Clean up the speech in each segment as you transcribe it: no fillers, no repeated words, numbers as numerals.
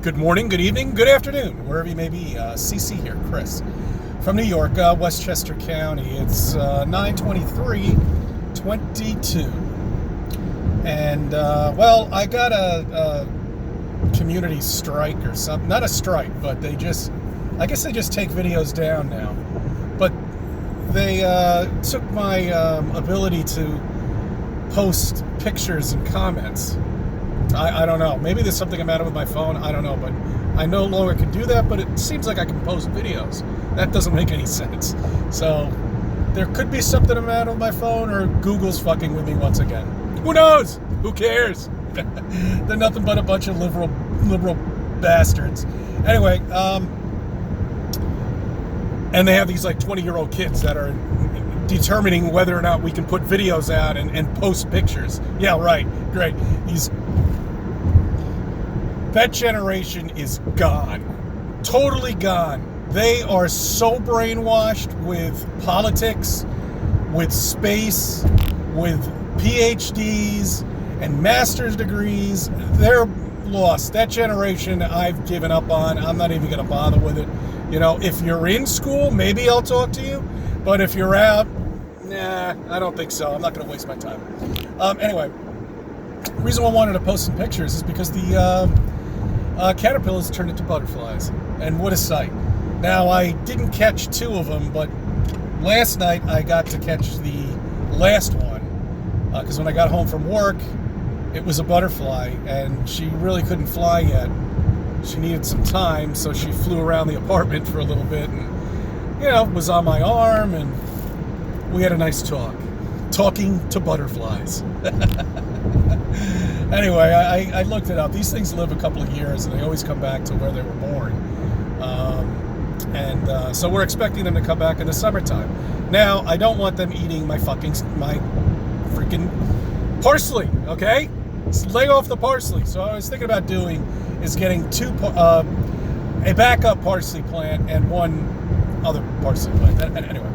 Good morning, good evening, good afternoon, wherever you may be. CC here, Chris, from New York, Westchester County. It's 9/23/22. And, well, I got a community strike or something. Not a strike, but I guess they just take videos down now. But they took my ability to post pictures and comments. I don't know. Maybe there's something the matter with my phone. I don't know. But I no longer can do that. But it seems like I can post videos. That doesn't make any sense. So there could be something the matter with my phone, or Google's fucking with me once again. Who knows? Who cares? They're nothing but a bunch of liberal bastards. Anyway, and they have these like 20-year-old kids that are determining whether or not we can put videos out and post pictures. Yeah, right. Great. That generation is gone. Totally gone. They are so brainwashed with politics, with space, with PhDs and master's degrees. They're lost. That generation I've given up on. I'm not even going to bother with it. You know, if you're in school, maybe I'll talk to you. But if you're out, nah, I don't think so. I'm not going to waste my time. Anyway, the reason I wanted to post some pictures is because the caterpillars turned into butterflies. And what a sight. Now, I didn't catch two of them, but last night I got to catch the last one. Because when I got home from work, it was a butterfly, and she really couldn't fly yet. She needed some time, so she flew around the apartment for a little bit and, was on my arm, and we had a nice talk. Talking to butterflies. Anyway, I looked it up. These things live a couple of years, and they always come back to where they were born. So we're expecting them to come back in the summertime. Now, I don't want them eating my freaking parsley, okay? Lay off the parsley. So what I was thinking about doing is getting a backup parsley plant and one other parsley plant. Anyway,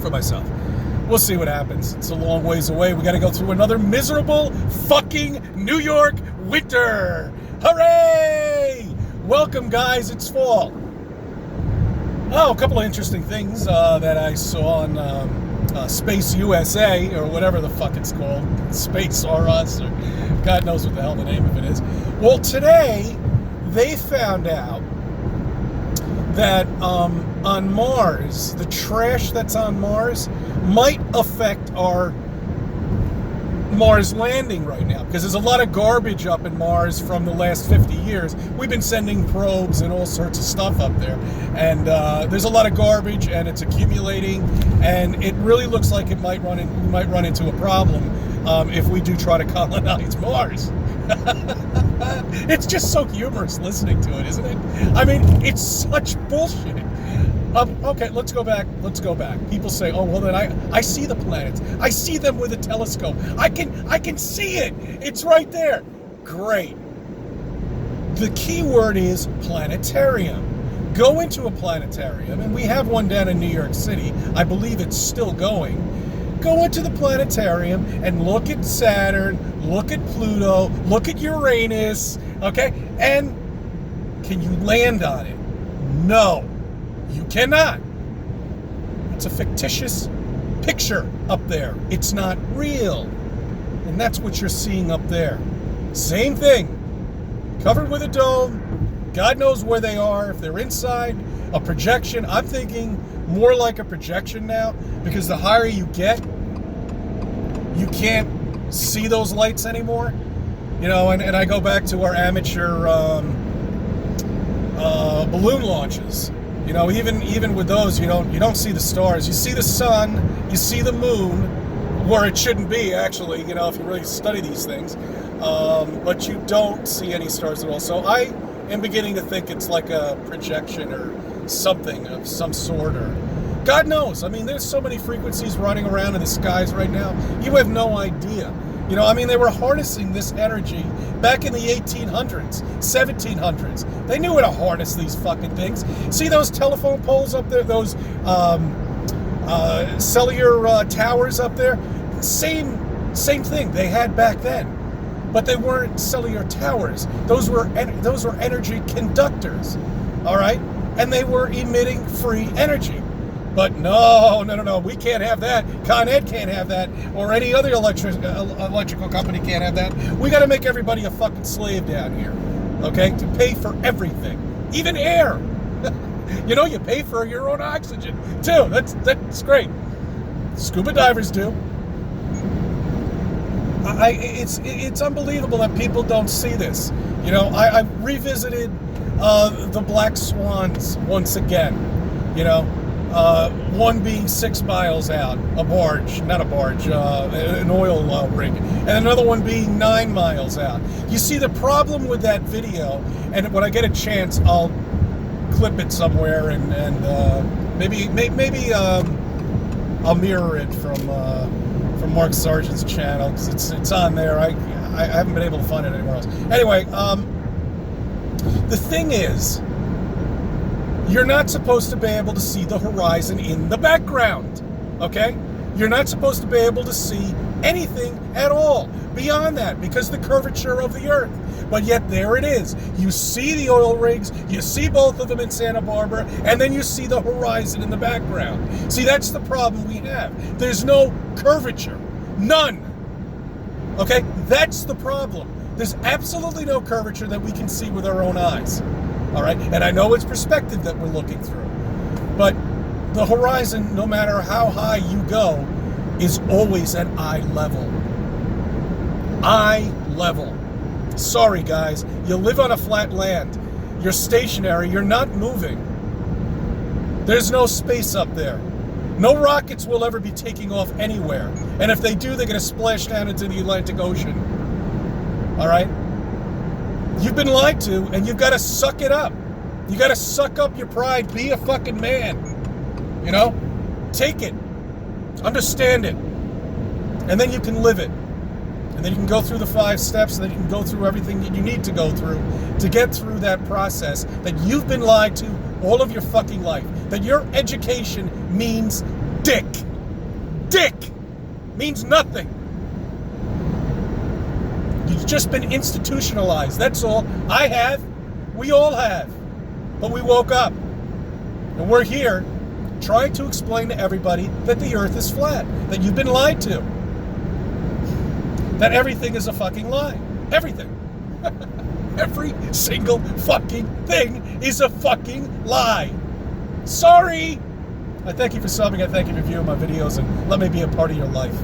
for myself. We'll see what happens. It's a long ways away. We got to go through another miserable fucking New York winter. Hooray! Welcome, guys. It's fall. Oh, a couple of interesting things that I saw on Space USA, or whatever the fuck it's called. Space or Us, or God knows what the hell the name of it is. Well, today, they found out that on Mars, the trash that's on Mars might affect our Mars landing right now, because there's a lot of garbage up in Mars from the last 50 years. We've been sending probes and all sorts of stuff up there, and there's a lot of garbage, and it's accumulating, and it really looks like we might run into a problem if we do try to colonize Mars. It's just so humorous listening to it, isn't it? I mean, it's such bullshit. Okay, let's go back. People say, oh, well, then I see the planets. I see them with a telescope. I can see it. It's right there. Great. The key word is planetarium. Go into a planetarium, and we have one down in New York City. I believe it's still going. Go into the planetarium and look at Saturn, look at Pluto, look at Uranus, okay? And can you land on it? No, you cannot. It's a fictitious picture up there. It's not real. And that's what you're seeing up there. Same thing. Covered with a dome. God knows where they are. If they're inside a projection, I'm thinking more like a projection now, because the higher you get, you can't see those lights anymore. And I go back to our amateur balloon launches. Even with those, you don't see the stars. You see the sun, you see the moon, where it shouldn't be, actually, if you really study these things. But you don't see any stars at all. So I am beginning to think it's like a projection or something of some sort, or God knows. I mean, there's so many frequencies running around in the skies right now. You have no idea. They were harnessing this energy back in the 1800s, 1700s. They knew how to harness these fucking things. See those telephone poles up there, those cellular towers up there? Same thing they had back then. but they weren't cellular towers. Those were energy conductors, all right? And they were emitting free energy. But no, we can't have that. Con Ed can't have that, or any other electrical company can't have that. We got to make everybody a fucking slave down here, okay? To pay for everything, even air. You know, you pay for your own oxygen too. That's great. Scuba divers do. It's unbelievable that people don't see this. You know, I revisited the Black Swans once again. You know, one being 6 miles out, an oil rig, and another one being 9 miles out. You see the problem with that video, and when I get a chance, I'll clip it somewhere and maybe I'll mirror it from Mark Sargent's channel, because it's on there. I haven't been able to find it anywhere else. Anyway, the thing is, you're not supposed to be able to see the horizon in the background, okay? You're not supposed to be able to see anything at all beyond that because the curvature of the earth. But yet there it is. You see the oil rigs, you see both of them in Santa Barbara, and then you see the horizon in the background. See, that's the problem we have. There's no curvature. None. Okay? That's the problem. There's absolutely no curvature that we can see with our own eyes. All right? And I know it's perspective that we're looking through. But the horizon, no matter how high you go, is always at eye level. Eye level. Sorry, guys. You live on a flat land. You're stationary. You're not moving. There's no space up there. No rockets will ever be taking off anywhere. And if they do, they're going to splash down into the Atlantic Ocean. All right? You've been lied to, and you've got to suck it up. You got to suck up your pride. Be a fucking man. You know? Take it. Understand it. And then you can live it. And then you can go through the 5 steps, and then you can go through everything that you need to go through to get through that process that you've been lied to all of your fucking life. That your education means dick. Dick means nothing. You've just been institutionalized. That's all. I have. We all have. But we woke up. And we're here trying to explain to everybody that the earth is flat. That you've been lied to. That everything is a fucking lie. Everything. Every single fucking thing is a fucking lie. Sorry. I thank you for subbing. I thank you for viewing my videos, and let me be a part of your life.